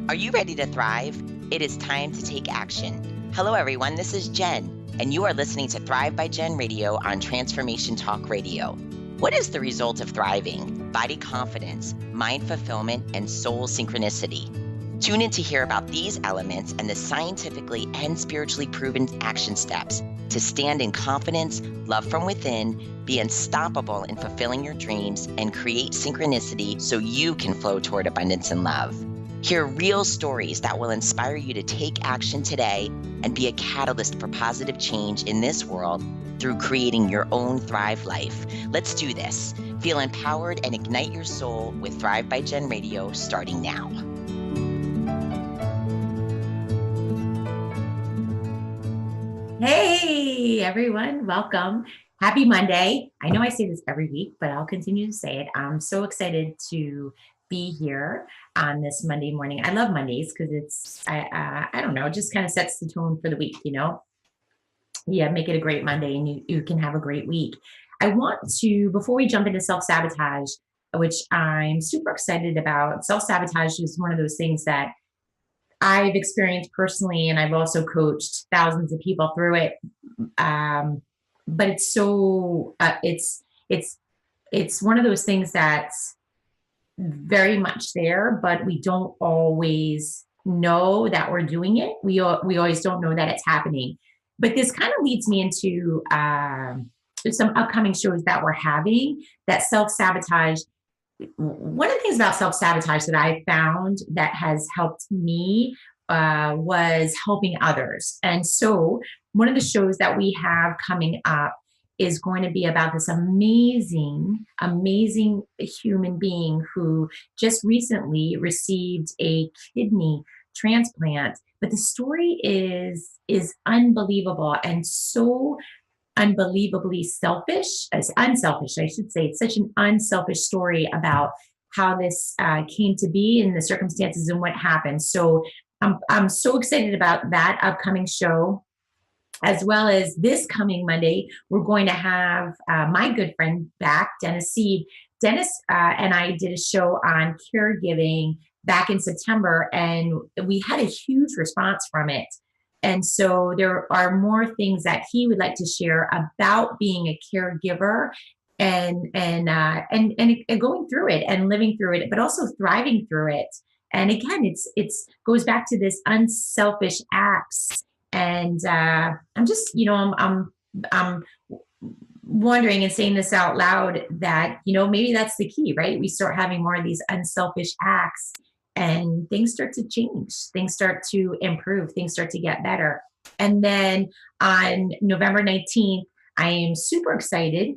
Are you ready to thrive? It is time to take action. Hello, everyone. This is Jen, and you are listening to Thrive by Jen Radio on Transformation Talk Radio. What is the result of thriving? Body confidence, mind fulfillment, and soul synchronicity. Tune in to hear about these elements and the scientifically and spiritually proven action steps to stand in confidence, love from within, be unstoppable in fulfilling your dreams, and create synchronicity so you can flow toward abundance and love. Hear real stories that will inspire you to take action today and be a catalyst for positive change in this world through creating your own Thrive life. Let's do this. Feel empowered and ignite your soul with Thrive by Jen Radio starting now. Hey, everyone. Welcome. Happy Monday. I know I say this every week, but I'll continue to say it. I'm so excited to be here on this Monday morning. I love Mondays because I don't know, it just kind of sets the tone for the week, Yeah, make it a great Monday and you can have a great week. I want to, before we jump into self-sabotage, which I'm super excited about, self-sabotage is one of those things that I've experienced personally, and I've also coached thousands of people through it. But it's so it's one of those things that's very much there, but we don't always know that we're doing it. We always don't know that it's happening. But this kind of leads me into some upcoming shows that we're having. That self-sabotage. One of the things about self-sabotage that I found that has helped me was helping others. And so one of the shows that we have coming up is going to be about this amazing human being who just recently received a kidney transplant. But the story is unbelievable and so unbelievably unselfish, I should say. It's such an unselfish story about how this came to be and the circumstances and what happened. So I'm so excited about that upcoming show. As well as this coming Monday, we're going to have my good friend back, Dennis Seed. Dennis and I did a show on caregiving back in September, and we had a huge response from it. And so there are more things that he would like to share about being a caregiver and going through it and living through it, but also thriving through it. And again, it's goes back to this unselfish acts. And I'm just, I'm wondering and saying this out loud that, maybe that's the key, right? We start having more of these unselfish acts and things start to change. Things start to improve. Things start to get better. And then on November 19th, I am super excited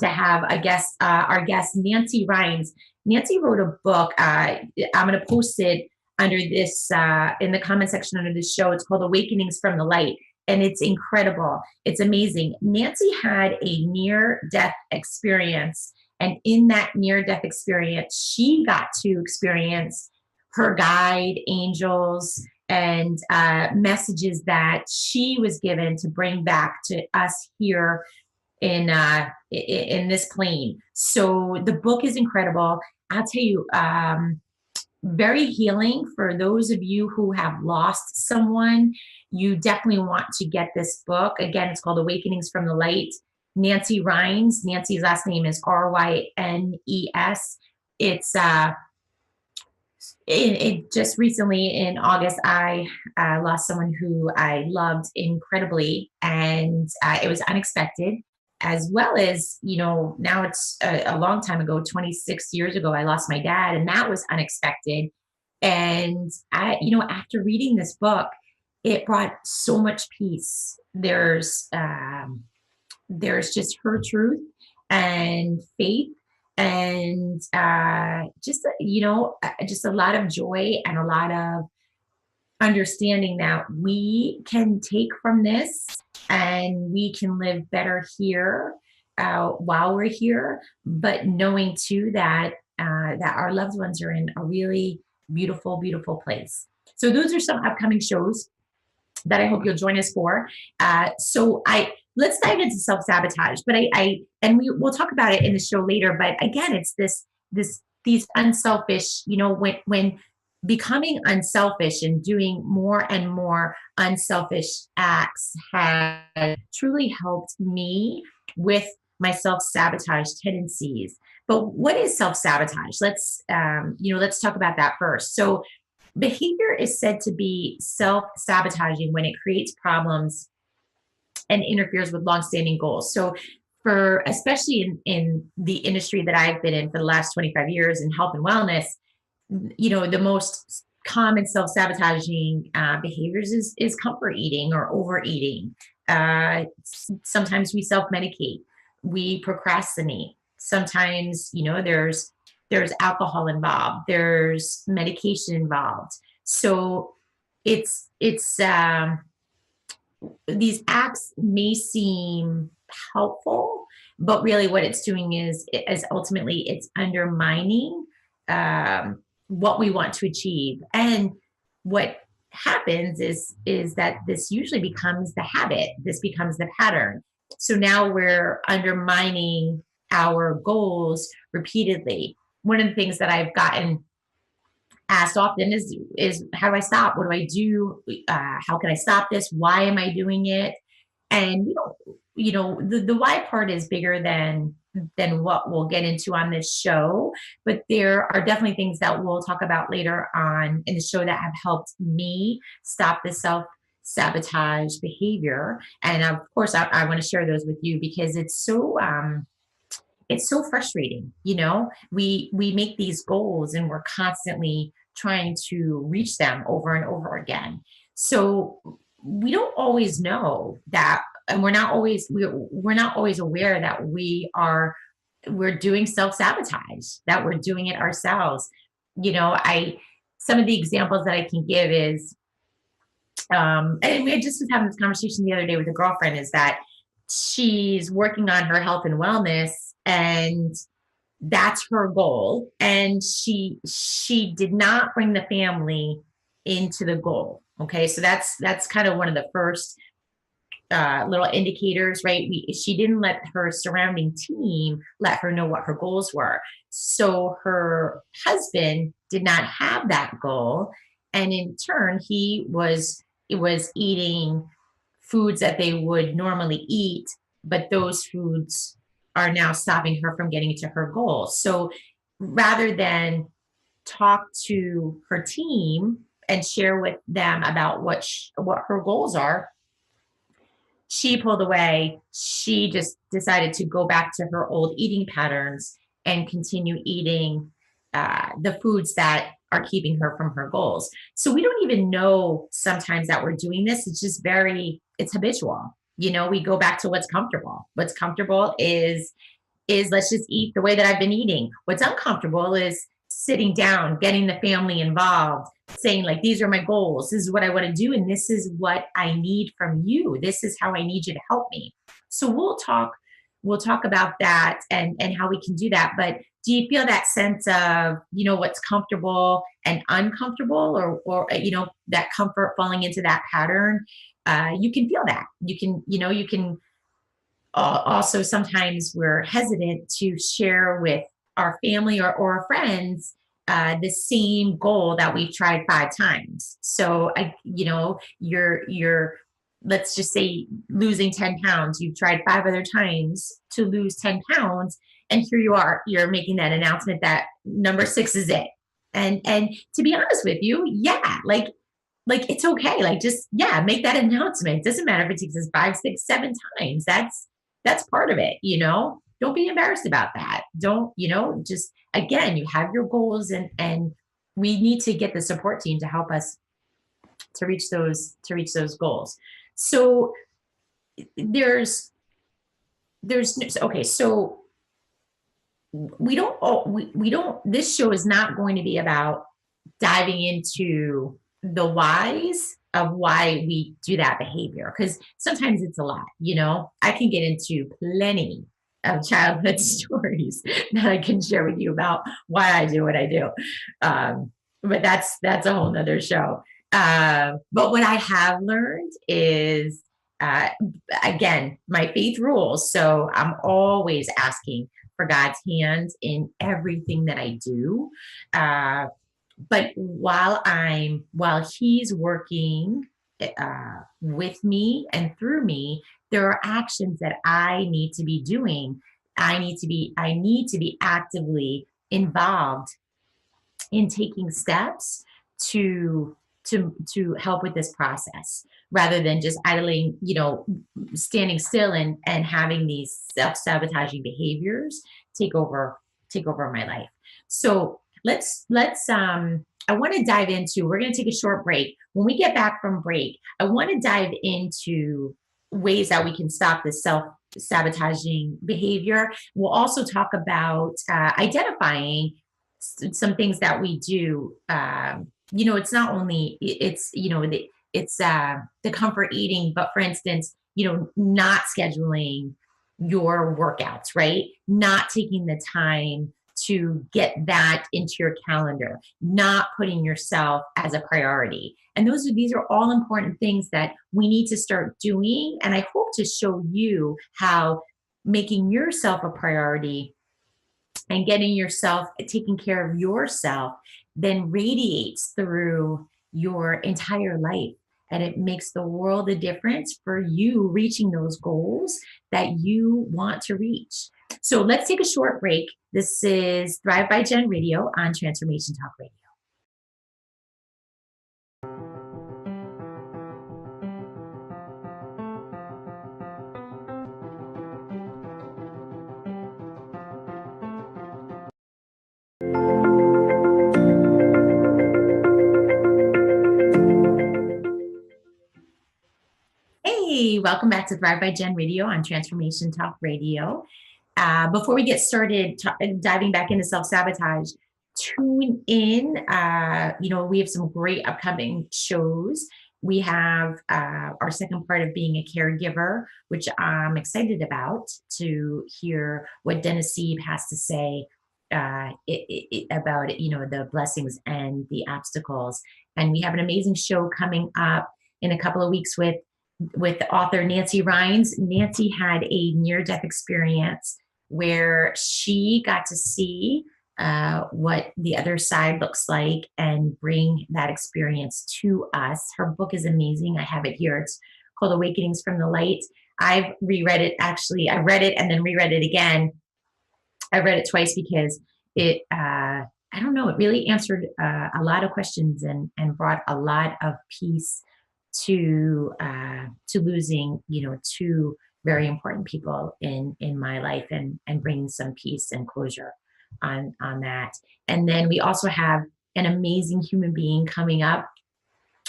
to have our guest, Nancy Rhines. Nancy wrote a book. I'm going to post it under this, in the comment section under this show. It's called Awakenings from the Light. And it's incredible. It's amazing. Nancy had a near-death experience. And in that near-death experience, she got to experience her guide, angels, and messages that she was given to bring back to us here in this plane. So the book is incredible. I'll tell you, very healing for those of you who have lost someone. You definitely want to get this book. Again, it's called Awakenings from the Light. Nancy Rhines. Nancy's last name is Rynes. It just recently in August, I lost someone who I loved incredibly, and it was unexpected. As well as, now it's a long time ago, 26 years ago, I lost my dad, and that was unexpected. And after reading this book, it brought so much peace. There's just her truth and faith, and just a lot of joy and a lot of understanding that we can take from this and we can live better here while we're here, but knowing too that our loved ones are in a really beautiful, beautiful place. So those are some upcoming shows that I hope you'll join us for. Let's dive into self-sabotage, but we'll talk about it in the show later. But again, it's these unselfish, when becoming unselfish and doing more and more unselfish acts has truly helped me with my self-sabotage tendencies. But what is self-sabotage? Let's talk about that first. So behavior is said to be self-sabotaging when it creates problems and interferes with long-standing goals. So for especially in the industry that I've been in for the last 25 years in health and wellness, the most common self-sabotaging behaviors is comfort eating or overeating. Sometimes we self-medicate, we procrastinate. Sometimes, there's alcohol involved, there's medication involved. So it's these acts may seem helpful, but really what it's doing is ultimately it's undermining what we want to achieve. And what happens is that this usually becomes the habit. This becomes the pattern. So now we're undermining our goals repeatedly. One of the things that I've gotten asked often is how do I stop? What do I do? How can I stop this? Why am I doing it? And we don't, the why part is bigger than what we'll get into on this show. But there are definitely things that we'll talk about later on in the show that have helped me stop the self-sabotage behavior. And of course, I want to share those with you because it's so frustrating. We make these goals and we're constantly trying to reach them over and over again. So we don't always know that, and we're not always aware that we're doing self-sabotage, that we're doing it ourselves. I Some of the examples that I can give is and we just was having this conversation the other day with a girlfriend, is that she's working on her health and wellness, and that's her goal, and she did not bring the family into the goal. Okay, so that's kind of one of the first little indicators, right? She didn't let her surrounding team let her know what her goals were. So her husband did not have that goal, and in turn, he was eating foods that they would normally eat, but those foods are now stopping her from getting to her goal. So rather than talk to her team and share with them about what her goals are, she pulled away. She just decided to go back to her old eating patterns and continue eating the foods that are keeping her from her goals. So we don't even know sometimes that we're doing this. It's habitual. We go back to what's comfortable. What's comfortable is let's just eat the way that I've been eating. What's uncomfortable is sitting down, getting the family involved, saying like, these are my goals. This is what I want to do. And this is what I need from you. This is how I need you to help me. So we'll talk about that and how we can do that. But do you feel that sense of, what's comfortable and uncomfortable, or that comfort falling into that pattern? You can feel that. You can also sometimes we're hesitant to share with our family or friends the same goal that we've tried 5 times. So you're let's just say losing 10 pounds. You've tried 5 other times to lose 10 pounds, and here you are. You're making that announcement that number 6 is it. And to be honest with you, yeah, like it's okay. Like just make that announcement. It doesn't matter if it takes us 5, 6, 7 times. That's part of it. Don't be embarrassed about that. Don't, just again, you have your goals, and we need to get the support team to help us to reach those goals. So there's okay. So we don't, this show is not going to be about diving into the whys of why we do that behavior, because sometimes it's a lot. I can get into plenty of childhood stories that I can share with you about why I do what I do. But that's a whole nother show. But what I have learned is, again, my faith rules. So I'm always asking for God's hand in everything that I do. But while he's working with me and through me, there are actions that I need to be doing. I need to be actively involved in taking steps to to help with this process, rather than just idling, standing still and having these self-sabotaging behaviors take over take over my life. So let's I want to dive into, we're going to take a short break. When we get back from break, I want to dive into ways that we can stop this self-sabotaging behavior. We'll also talk about identifying some things that we do. It's not only it's it's the comfort eating, but for instance, not scheduling your workouts, right? Not taking the time to get that into your calendar, not putting yourself as a priority. And these are all important things that we need to start doing. And I hope to show you how making yourself a priority and getting yourself, taking care of yourself, then radiates through your entire life. And it makes the world a difference for you reaching those goals that you want to reach. So let's take a short break. This is Thrive by Jen Radio on Transformation Talk Radio. Hey, welcome back to Thrive by Jen Radio on Transformation Talk Radio. Before we get started diving back into self-sabotage, tune in. We have some great upcoming shows. We have our second part of being a caregiver, which I'm excited about to hear what Dennis Sieb has to say about the blessings and the obstacles. And we have an amazing show coming up in a couple of weeks with author Nancy Rhines. Nancy had a near-death experience where she got to see what the other side looks like and bring that experience to us. Her book is amazing. I have it here. It's called Awakenings from the Light. I've reread it. Actually, I read it and then reread it again. I read it twice because I don't know, it really answered a lot of questions and brought a lot of peace to losing, two very important people in my life, and bringing some peace and closure on that. And then we also have an amazing human being coming up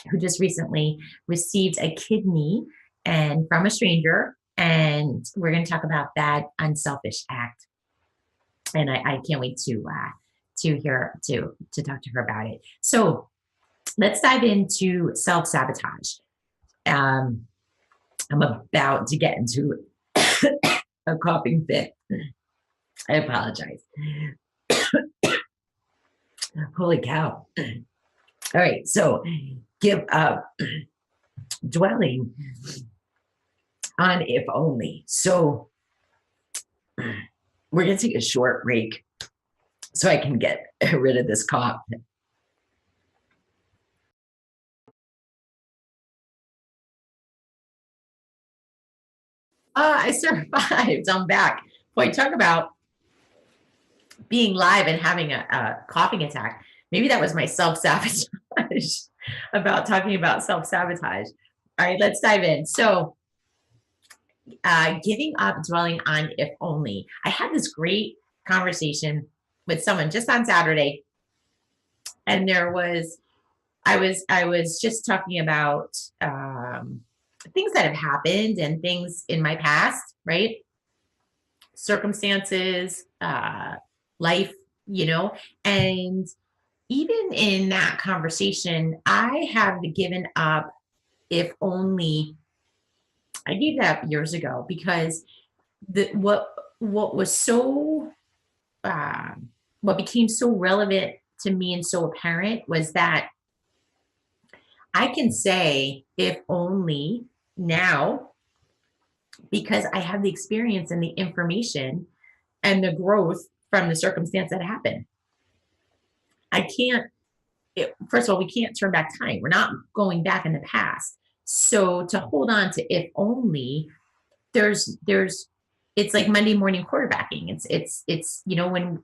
who just recently received a kidney and from a stranger, and we're going to talk about that unselfish act. And I can't wait to talk to her about it. So let's dive into self-sabotage. I'm about to get into a coughing fit. I apologize. Holy cow. All right, so give up dwelling on if only. So we're going to take a short break so I can get rid of this cough. I survived. I'm back. Boy, talk about being live and having a coughing attack. Maybe that was my self-sabotage about talking about self-sabotage. All right, let's dive in. So giving up dwelling on if only. I had this great conversation with someone just on Saturday, and I was just talking about things that have happened and things in my past, right? Circumstances, life, and even in that conversation, I have given up if only. I gave that up years ago because what was so what became so relevant to me and so apparent was that I can say if only now because I have the experience and the information and the growth from the circumstance that happened. I can't first of all, we can't turn back time. We're not going back in the past. So to hold on to if only, there's it's like Monday morning quarterbacking. It's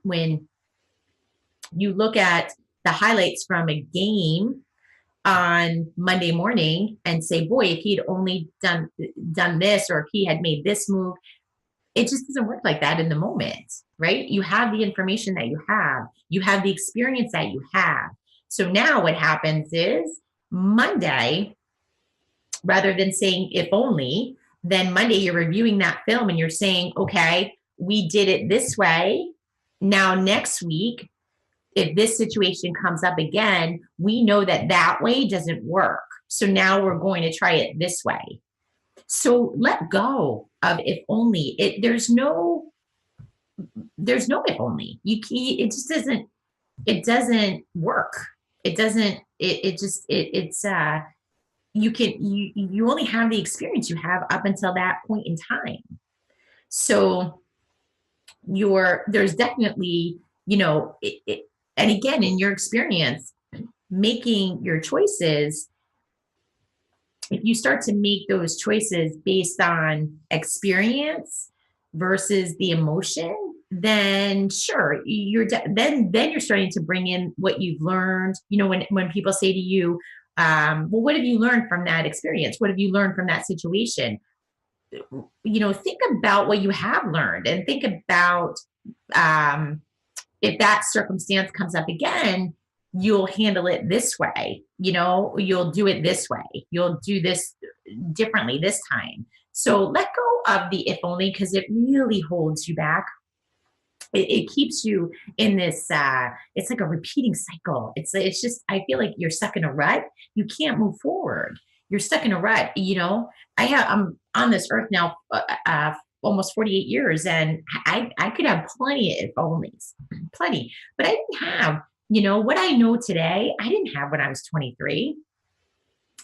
when you look at the highlights from a game on Monday morning and say, boy, if he'd only done this, or if he had made this move, it just doesn't work like that in the moment, right? You have the information that you have the experience that you have. So now what happens is Monday, rather than saying if only, then Monday you're reviewing that film and you're saying, okay, we did it this way. Now next week, if this situation comes up again, we know that that way doesn't work. So now we're going to try it this way. So let go of if only. There's no if only. It just doesn't. It doesn't work. It doesn't. It's you only have the experience you have up until that point in time. So there's definitely, and again, in your experience, making your choices, if you start to make those choices based on experience versus the emotion, then sure, then you're starting to bring in what you've learned. When people say to you, well, what have you learned from that experience? What have you learned from that situation? Think about what you have learned, and think about, if that circumstance comes up again, you'll handle it this way. You'll do it this way. You'll do this differently this time. So let go of the if only, because it really holds you back. It keeps you in this, it's like a repeating cycle. It's just, I feel like you're stuck in a rut. You can't move forward. You're stuck in a rut. I'm on this earth now, almost 48 years, and I could have plenty of if onlys, plenty, but I didn't have, what I know today, I didn't have when I was 23.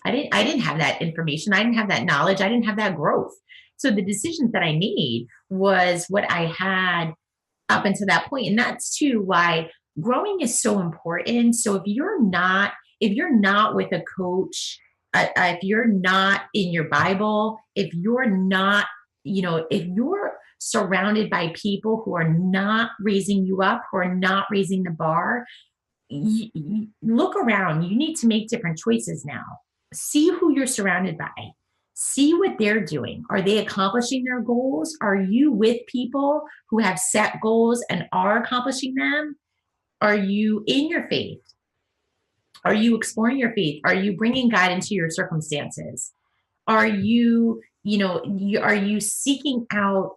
I didn't have that information. I didn't have that knowledge. I didn't have that growth. So the decisions that I made was what I had up until that point. And that's too why growing is so important. So if you're not with a coach, if you're not in your Bible, if you're not, if you're surrounded by people who are not raising you up, who are not raising the bar, look around. You need to make different choices now. See who you're surrounded by. See what they're doing. Are they accomplishing their goals? Are you with people who have set goals and are accomplishing them? Are you in your faith? Are you exploring your faith? Are you bringing God into your circumstances? Are you, are you seeking out,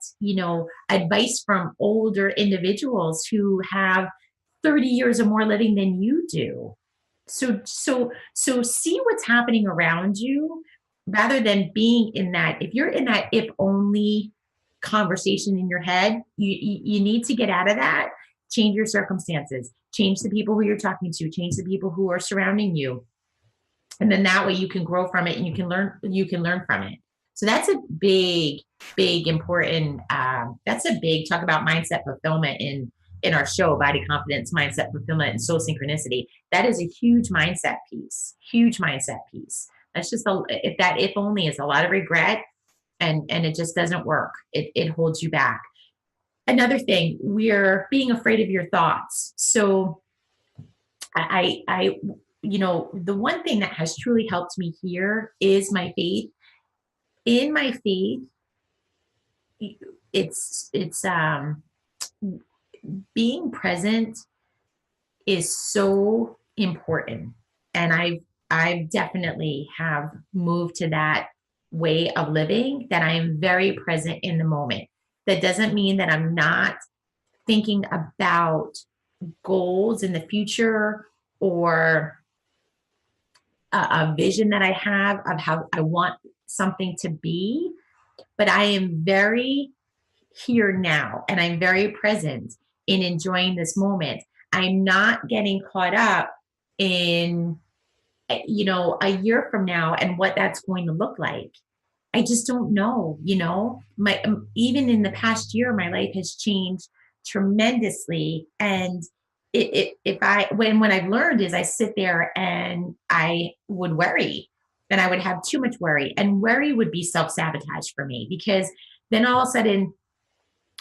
advice from older individuals who have 30 years or more living than you do? So see what's happening around you, rather than being in that. If you're in that if only conversation in your head, you need to get out of that. Change your circumstances, change the people who you're talking to, change the people who are surrounding you. And then that way you can grow from it, and you can learn from it. So that's a big important, that's a big talk about mindset fulfillment in our show, Body Confidence, Mindset Fulfillment, and Soul Synchronicity. That is a huge mindset piece. That's just if only is a lot of regret, and it just doesn't work. It holds you back. Another thing, we're being afraid of your thoughts. So I the one thing that has truly helped me here is my faith. In my faith, it's being present is so important. And I've definitely have moved to that way of living, that I am very present in the moment. That doesn't mean that I'm not thinking about goals in the future, or a vision that I have of how I want something to be, but I am very here now, and I'm very present in enjoying this moment. I'm not getting caught up in, a year from now and what that's going to look like. I just don't know, even in the past year, my life has changed tremendously. And if I, when I've learned is I sit there and I would worry, then I would have too much worry, and worry would be self-sabotage for me, because then all of a sudden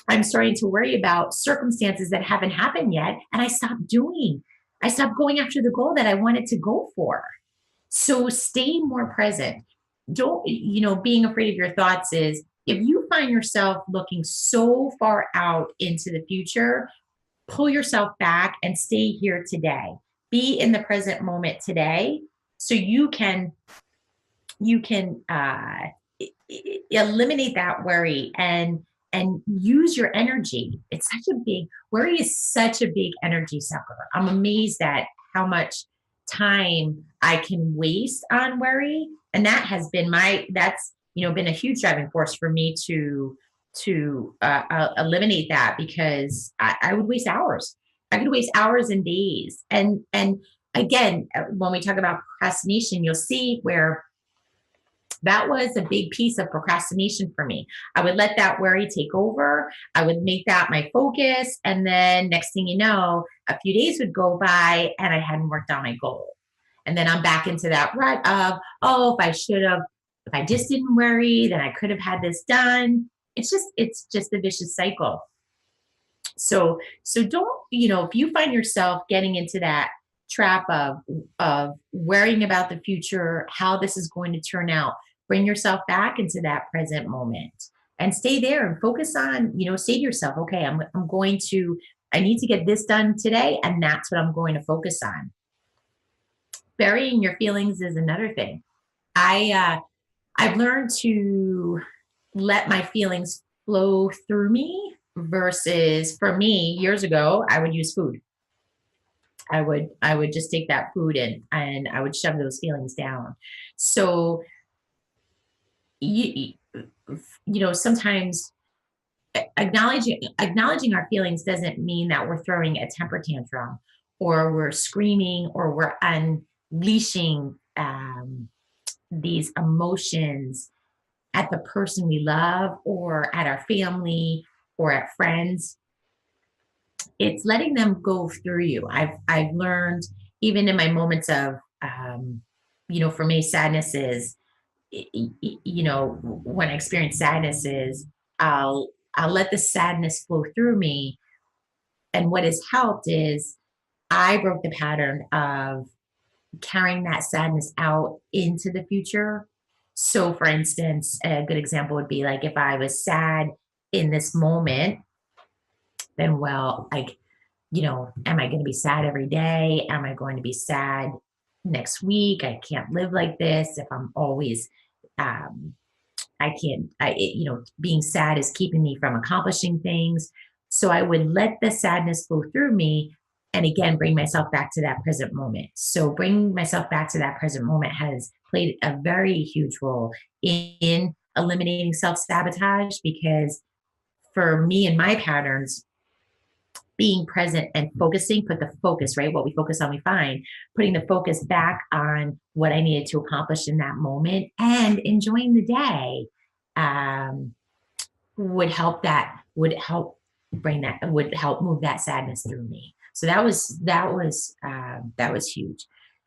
I'm starting to worry about circumstances that haven't happened yet. And I stopped going after the goal that I wanted to go for. So stay more present. Don't, being afraid of your thoughts is, if you find yourself looking so far out into the future, pull yourself back and stay here today. Be in the present moment today, so you can eliminate that worry, and use your energy. It's such a big Worry is such a big energy sucker. I'm amazed at how much time I can waste on worry, and that has been that's been a huge driving force for me to eliminate that, because I would waste hours. I could waste hours and days, and again, when we talk about procrastination, you'll see where that was a big piece of procrastination for me. I would let that worry take over. I would make that my focus. And then next thing you know, a few days would go by and I hadn't worked on my goal. And then I'm back into that rut of, oh, if I just didn't worry, then I could have had this done. It's just a vicious cycle. So don't, if you find yourself getting into that trap of worrying about the future, how this is going to turn out, bring yourself back into that present moment and stay there and focus on, say to yourself, okay, I need to get this done today, and that's what I'm going to focus on. Burying your feelings is another thing. I've learned to let my feelings flow through me, versus, for me, years ago, I would use food. I would just take that food in and I would shove those feelings down. So you sometimes acknowledging our feelings doesn't mean that we're throwing a temper tantrum, or we're screaming, or we're unleashing these emotions at the person we love, or at our family, or at friends. It's letting them go through you. I've learned, even in my moments of for me, sadness is, when I experience sadness is, I'll let the sadness flow through me. And what has helped is, I broke the pattern of carrying that sadness out into the future. So for instance, a good example would be, like, if I was sad in this moment, then, well, like, am I going to be sad every day? Am I going to be sad next week? I can't live like this if I'm always, I can't, being sad is keeping me from accomplishing things. So I would let the sadness flow through me, and again, bring myself back to that present moment. So bringing myself back to that present moment has played a very huge role in eliminating self-sabotage, because for me and my patterns, being present and focusing, put the focus, right? What we focus on, we find. Putting the focus back on what I needed to accomplish in that moment and enjoying the day, would help move that sadness through me. So that was huge.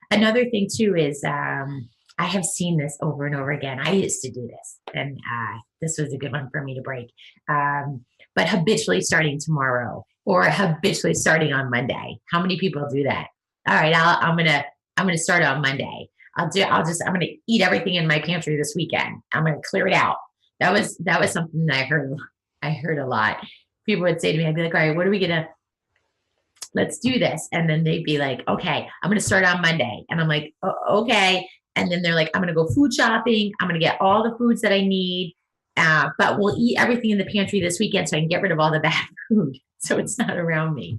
Another thing too is, I have seen this over and over again. I used to do this, and this was a good one for me to break. But habitually starting tomorrow, or habitually starting on Monday. How many people do that? All right, I'm gonna start on Monday. I'm gonna eat everything in my pantry this weekend. I'm gonna clear it out. That was something that I heard a lot. People would say to me, I'd be like, all right, let's do this. And then they'd be like, okay, I'm going to start on Monday. And I'm like, okay. And then they're like, I'm going to go food shopping. I'm going to get all the foods that I need. But we'll eat everything in the pantry this weekend so I can get rid of all the bad food, so it's not around me.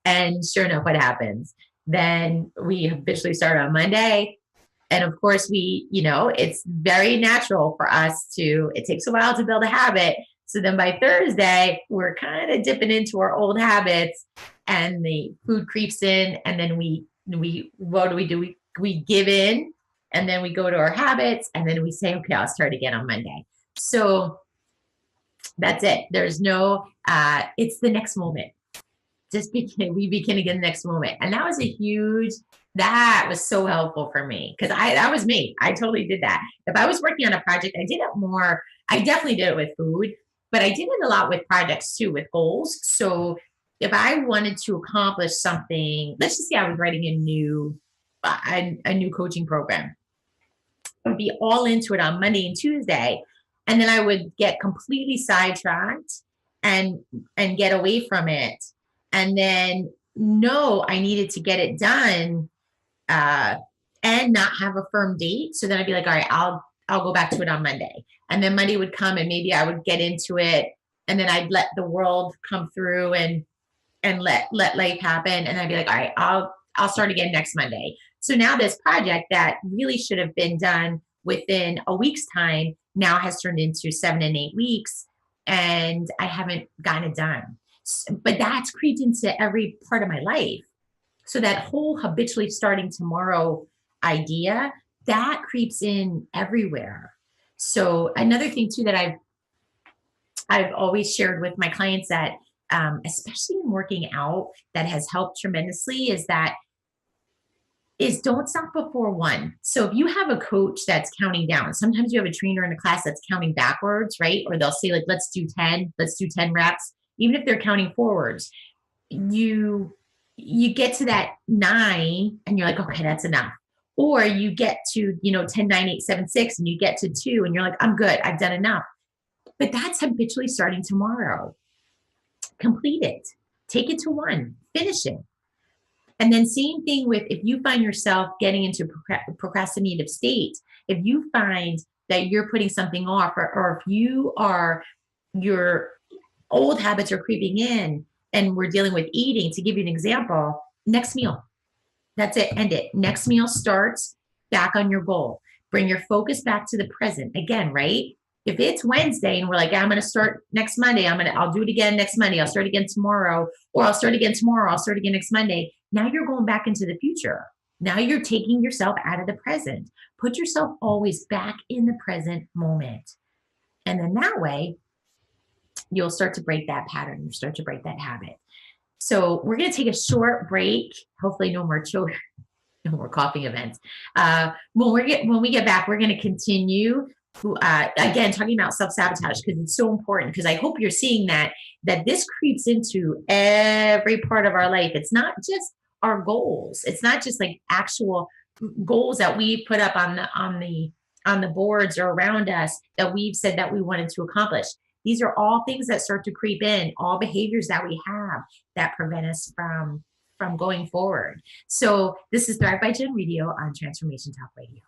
And sure enough, what happens? Then we officially start on Monday. And of course, it's very natural for us it takes a while to build a habit. So then by Thursday, we're kind of dipping into our old habits, and the food creeps in, and then what do? We give in, and then we go to our habits, and then we say, okay, I'll start again on Monday. So that's it. There's no, it's the next moment. we begin again the next moment. And that was so helpful for me because that was me. I totally did that. If I was working on a project, I did it more. I definitely did it with food, but I did it a lot with projects too, with goals. So if I wanted to accomplish something, let's just say I was writing a new coaching program. I would be all into it on Monday and Tuesday, and then I would get completely sidetracked and get away from it, and then know I needed to get it done, uh, and not have a firm date. So then I'd be like, all right, I'll go back to it on Monday, and then Monday would come, and maybe I would get into it, and then I'd let the world come through and let life happen, and I'd be like, all right, I'll start again next Monday. So now this project that really should have been done within a week's time now has turned into 7 and 8 weeks, and I haven't gotten it done. But that's creeped into every part of my life. So that whole habitually starting tomorrow idea, that creeps in everywhere. So another thing too that I've always shared with my clients that, especially in working out, that has helped tremendously is don't stop before one. So if you have a coach that's counting down, sometimes you have a trainer in a class that's counting backwards, right? Or they'll say like, let's do 10 reps. Even if they're counting forwards, you get to that 9 and you're like, okay, that's enough. Or you get to, 10, 9, 8, 7, 6, and you get to 2 and you're like, I'm good. I've done enough. But that's habitually starting tomorrow. Complete it. Take it to 1. Finish it. And then same thing with if you find yourself getting into procrastinative state, if you find that you're putting something off, or if your old habits are creeping in and we're dealing with eating, to give you an example, next meal. That's it. End it. Next meal starts back on your goal. Bring your focus back to the present again, right? If it's Wednesday and we're like, I'm going to start next Monday, I'll do it again next Monday. I'll start again tomorrow, or I'll start again tomorrow. I'll start again next Monday. Now you're going back into the future. Now you're taking yourself out of the present. Put yourself always back in the present moment. And then that way you'll start to break that pattern. You start to break that habit. So we're going to take a short break. Hopefully no more children, no more coughing events. When we get back, we're going to continue again, talking about self-sabotage, because it's so important, because I hope you're seeing that this creeps into every part of our life. It's not just our goals. It's not just like actual goals that we put up on the boards or around us that we've said that we wanted to accomplish. These are all things that start to creep in, all behaviors that we have that prevent us from going forward. So this is Thrive by Jen Radio on Transformation Talk Radio.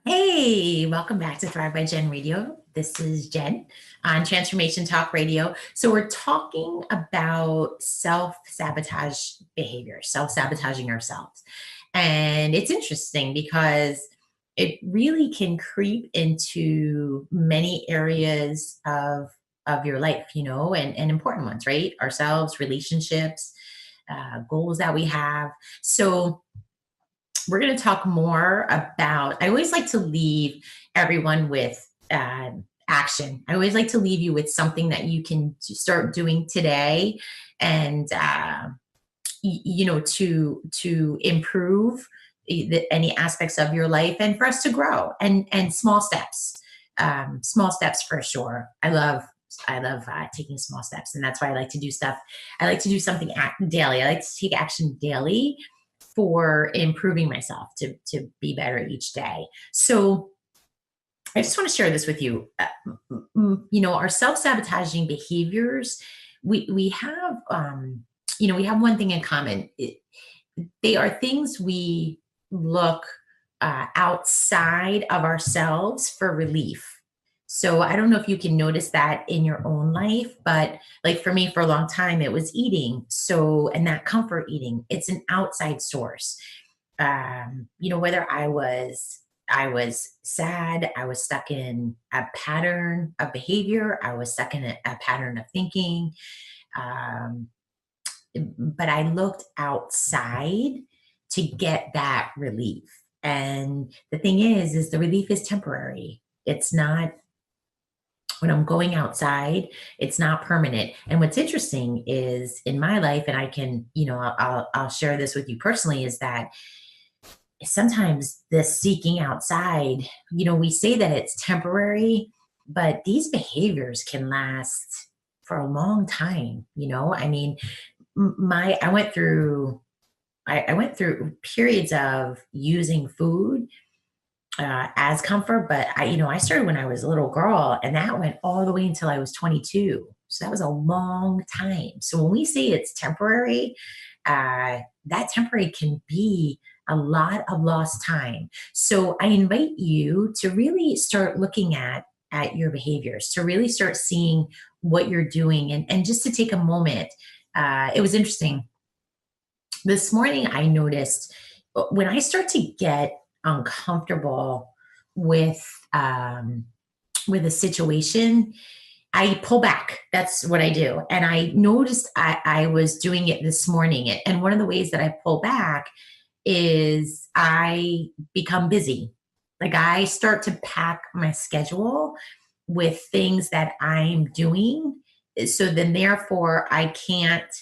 Hey, welcome back to Thrive by Jen Radio. This is Jen on Transformation Talk Radio. So we're talking about self-sabotage behavior, self-sabotaging ourselves. And it's interesting because it really can creep into many areas of your life, and important ones, right? Ourselves, relationships, goals that we have. So we're going to talk more about, I always like to leave everyone with action. I always like to leave you with something that you can start doing today, and to improve any aspects of your life, and for us to grow, and small steps for sure. I love taking small steps, and that's why I like to do stuff. I like to do something daily. I like to take action daily for improving myself to be better each day. So I just want to share this with you. Our self-sabotaging behaviors, we have, we have one thing in common. They are things we look outside of ourselves for relief. So I don't know if you can notice that in your own life, but like for me, for a long time, it was eating. So, and that comfort eating, it's an outside source. Whether I was I was sad. I was stuck in a pattern of behavior. I was stuck in a pattern of thinking. Um, but I looked outside to get that relief. And the thing is the relief is temporary. It's not, when I'm going outside, it's not permanent. And what's interesting is in my life, and I can, I'll share this with you personally, is that sometimes the seeking outside, we say that it's temporary, but these behaviors can last for a long time. I mean, my I went through periods of using food as comfort, but I started when I was a little girl, and that went all the way until I was 22. So that was a long time. So when we say it's temporary, that temporary can be a lot of lost time. So I invite you to really start looking at your behaviors, to really start seeing what you're doing, and just to take a moment. It was interesting this morning. I noticed when I start to get uncomfortable with um, with a situation, I pull back. That's what I do. And I noticed I was doing it this morning. And one of the ways that I pull back is I become busy. Like I start to pack my schedule with things that I'm doing. So then, therefore, I can't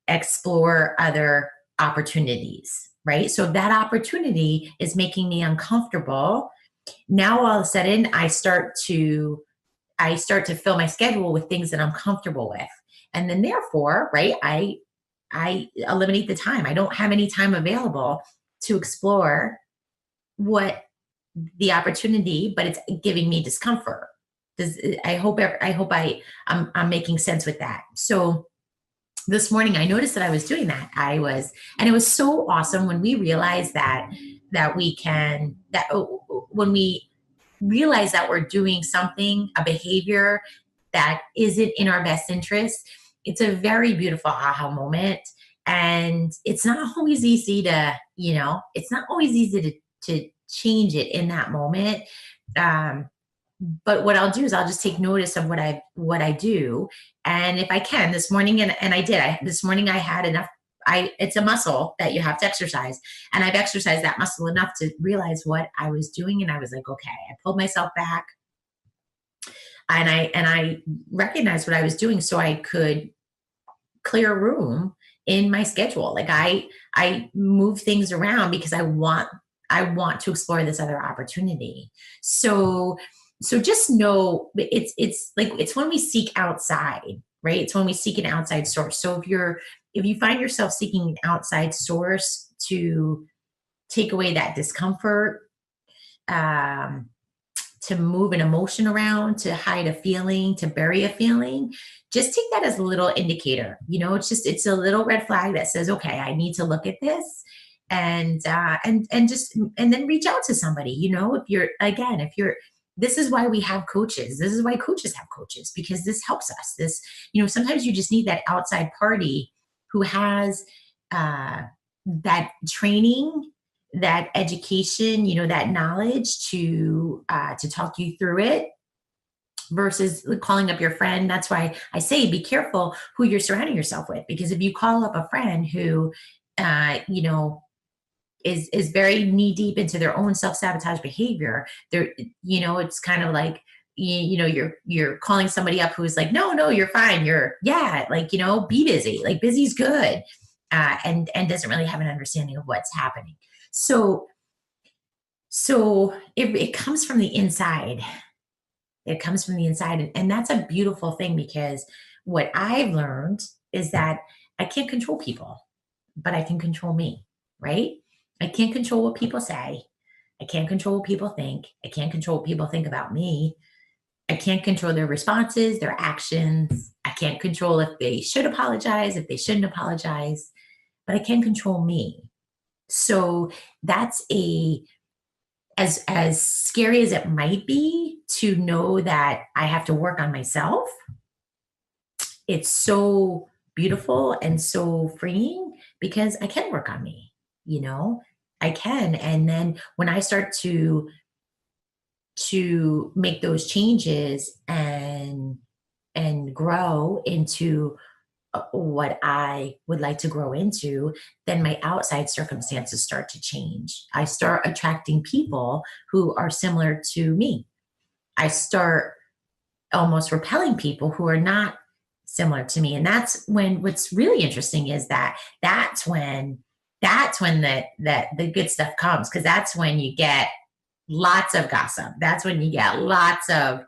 explore other opportunities, right? So if that opportunity is making me uncomfortable, now all of a sudden I start to fill my schedule with things that I'm comfortable with. And then therefore, right, I eliminate the time. I don't have any time available to explore what the opportunity, but it's giving me discomfort. Does I'm making sense with that. So this morning I noticed that I was doing that. And it was so awesome when we realized that we can that when we realize that we're doing something, a behavior that isn't in our best interest. It's a very beautiful aha moment. And it's not always easy it's not always easy to change it in that moment. Um, but what I'll do is I'll just take notice of what I do. And if I can this morning, and I did, this morning I had enough. It's a muscle that you have to exercise. And I've exercised that muscle enough to realize what I was doing. And I was like, okay, I pulled myself back, and I recognized what I was doing so I could clear room in my schedule. Like I move things around because I want to explore this other opportunity. So just know it's when we seek outside, right? It's when we seek an outside source. So if you find yourself seeking an outside source to take away that discomfort, um, to move an emotion around, to hide a feeling, to bury a feeling, just take that as a little indicator. It's a little red flag that says, okay, I need to look at this, and then reach out to somebody. If you're this is why we have coaches. This is why coaches have coaches, because this helps us. Sometimes you just need that outside party who has uh, that training, that education, that knowledge to talk you through it versus calling up your friend. That's why I say be careful who you're surrounding yourself with, because if you call up a friend who uh, you know is very knee deep into their own self-sabotage behavior, it's kind of like you're calling somebody up who's like, no, you're fine, be busy, like busy's good, and doesn't really have an understanding of what's happening. So so it comes from the inside. It comes from the inside, and that's a beautiful thing, because what I've learned is that I can't control people, but I can control me, right? I can't control what people say. I can't control what people think. I can't control what people think about me. I can't control their responses, their actions. I can't control if they should apologize, if they shouldn't apologize, but I can control me. So that's as scary as it might be to know that I have to work on myself. It's so beautiful and so freeing, because I can work on me, you know, I can. And then when I start to to make those changes and grow into what I would like to grow into, then my outside circumstances start to change. I start attracting people who are similar to me. I start almost repelling people who are not similar to me. And that's when what's really interesting is that that's when the good stuff comes, because that's when you get lots of gossip. That's when you get lots of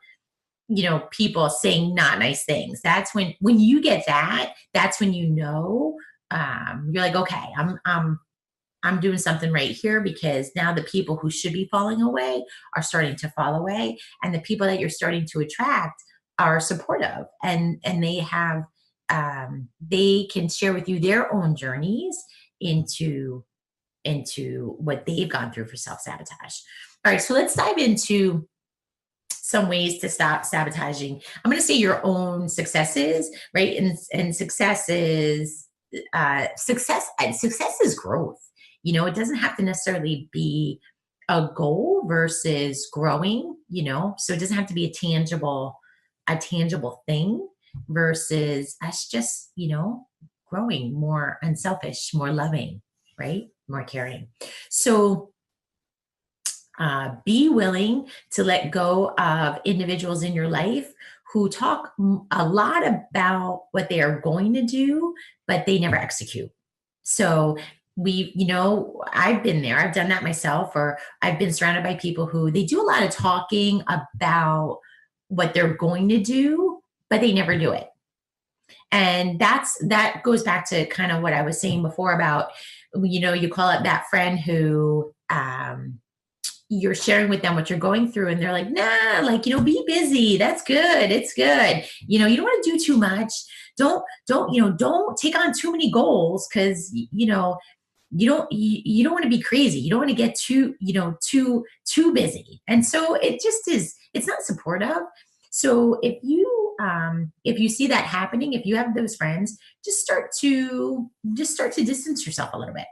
people saying not nice things. That's when you get that, that's when you're like, okay, I'm doing something right here, because now the people who should be falling away are starting to fall away, and the people that you're starting to attract are supportive, and they can share with you their own journeys into what they've gone through for self-sabotage. All right, so let's dive into some ways to stop sabotaging. I'm going to say your own successes, right? And success is success is growth. It doesn't have to necessarily be a goal versus growing. So it doesn't have to be a tangible thing versus us just growing more unselfish, more loving, right? More caring. So be willing to let go of individuals in your life who talk a lot about what they are going to do, but they never execute. So I've been there, I've done that myself, or I've been surrounded by people who they do a lot of talking about what they're going to do, but they never do it. And that goes back to kind of what I was saying before about, you call it that friend who, you're sharing with them what you're going through, and they're like, nah, like, be busy. That's good. It's good. You don't want to do too much. Don't take on too many goals, because, you don't want to be crazy. You don't want to get too busy. And so it's not supportive. So if you see that happening, if you have those friends, just start to distance yourself a little bit.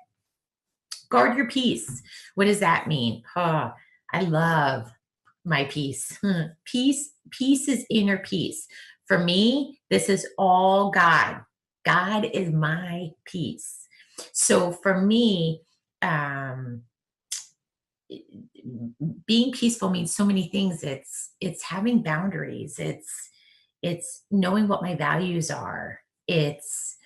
Guard your peace. What does that mean? Oh, I love my peace. Peace is inner peace. For me, this is all God. God is my peace. So for me, being peaceful means so many things. It's having boundaries. It's knowing what my values are. It's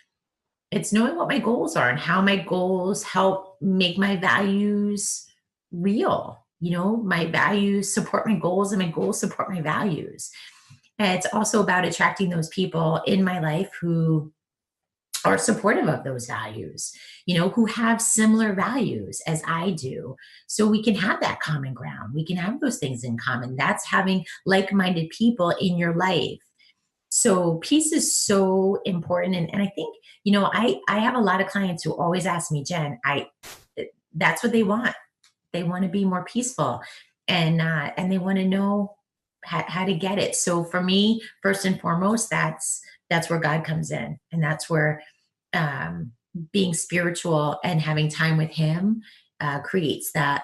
knowing what my goals are and how my goals help make my values real. My values support my goals, and my goals support my values. And it's also about attracting those people in my life who are supportive of those values, who have similar values as I do. So we can have that common ground. We can have those things in common. That's having like minded people in your life. So peace is so important. And I think, I have a lot of clients who always ask me, Jen, that's what they want. They want to be more peaceful, and they want to know how to get it. So for me, first and foremost, that's where God comes in. And that's where being spiritual and having time with him creates that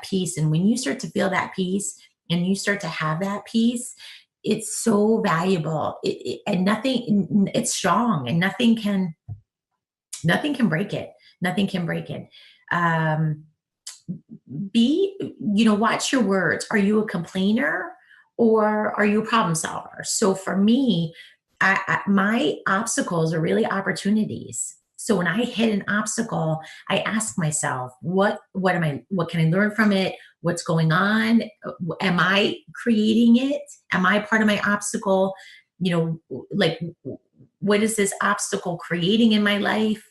peace. And when you start to feel that peace and you start to have that peace, it's so valuable. And nothing, it's strong, and nothing can break it. Nothing can break it. Watch your words. Are you a complainer, or are you a problem solver? So for me, my obstacles are really opportunities. So when I hit an obstacle, I ask myself, what can I learn from it? What's going on? Am I creating it? Am I part of my obstacle? Like, what is this obstacle creating in my life?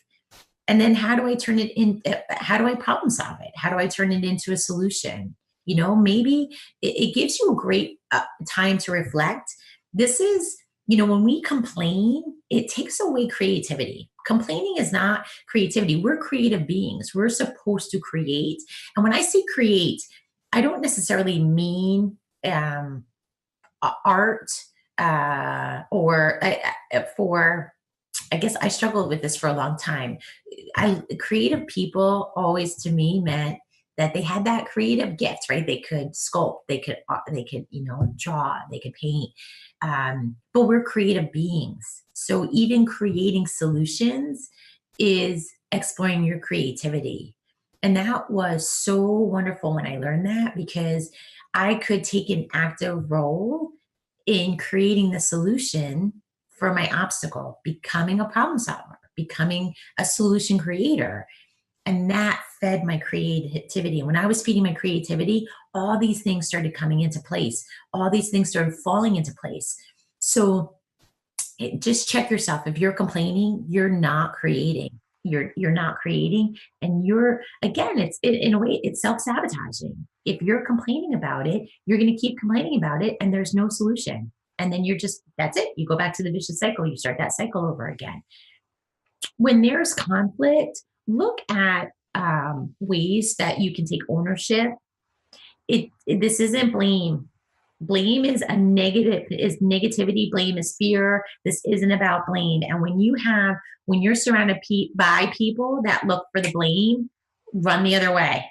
And then how do I turn it in? How do I problem solve it? How do I turn it into a solution? Maybe it gives you a great time to reflect. This is, when we complain, it takes away creativity. Complaining is not creativity. We're creative beings. We're supposed to create. And when I say create, I don't necessarily mean art or for, I guess I struggled with this for a long time. Creative people always to me meant that they had that creative gift, right? They could sculpt, they could, draw, they could paint. But we're creative beings. So even creating solutions is exploring your creativity. And that was so wonderful when I learned that, because I could take an active role in creating the solution for my obstacle, becoming a problem solver, becoming a solution creator. And that fed my creativity. And when I was feeding my creativity, all these things started coming into place. All these things started falling into place. So just check yourself. If you're complaining, you're not creating. You're not creating, and you're, again, in a way, it's self-sabotaging. If you're complaining about it, you're going to keep complaining about it, and there's no solution. And then that's it. You go back to the vicious cycle. You start that cycle over again. When there's conflict, look at ways that you can take ownership. This isn't blame. Blame is is negativity. Blame is fear. This isn't about blame. And when you're surrounded by people that look for the blame, run the other way.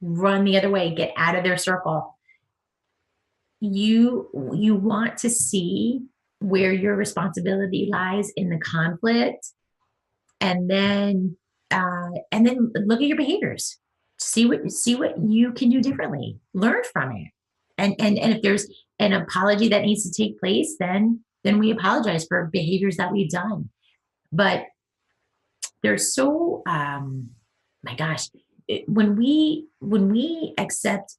Run the other way. Get out of their circle. You want to see where your responsibility lies in the conflict, and then look at your behaviors. See what you can do differently. Learn from it. And if there's an apology that needs to take place, then we apologize for behaviors that we've done. But there's so my gosh, when we accept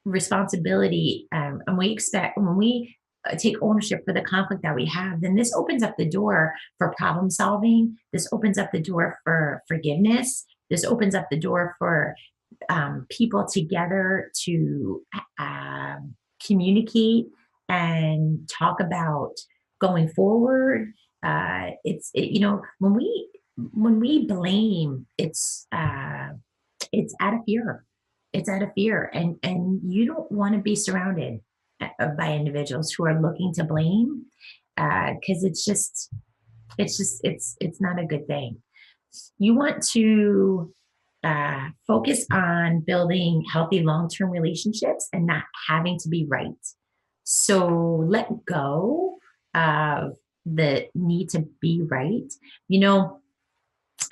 responsibility, and when we take ownership for the conflict that we have, then this opens up the door for problem solving. This opens up the door for forgiveness. This opens up the door for people together to communicate and talk about going forward. When we blame, it's out of fear. It's out of fear, and you don't want to be surrounded by individuals who are looking to blame, because it's not a good thing. You want to focus on building healthy long-term relationships and not having to be right. So let go of the need to be right.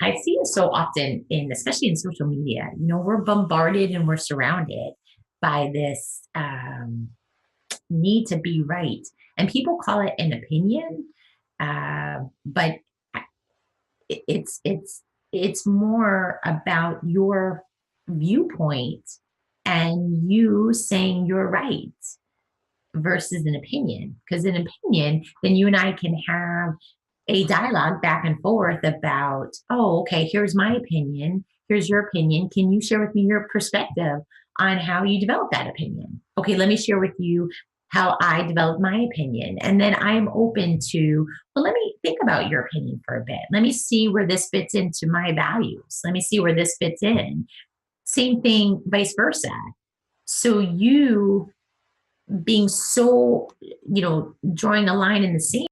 I see it so often especially in social media. We're bombarded and we're surrounded by this need to be right, and people call it an opinion, but it's more about your viewpoint and you saying you're right versus an opinion. Because an opinion, then you and I can have a dialogue back and forth about, oh, okay, here's my opinion, here's your opinion. Can you share with me your perspective on how you develop that opinion? Okay, let me share with you how I developed my opinion. And then I'm open to, well, let me think about your opinion for a bit. Let me see where this fits into my values. Let me see where this fits in. Same thing, vice versa. So you being so, drawing a line in the sand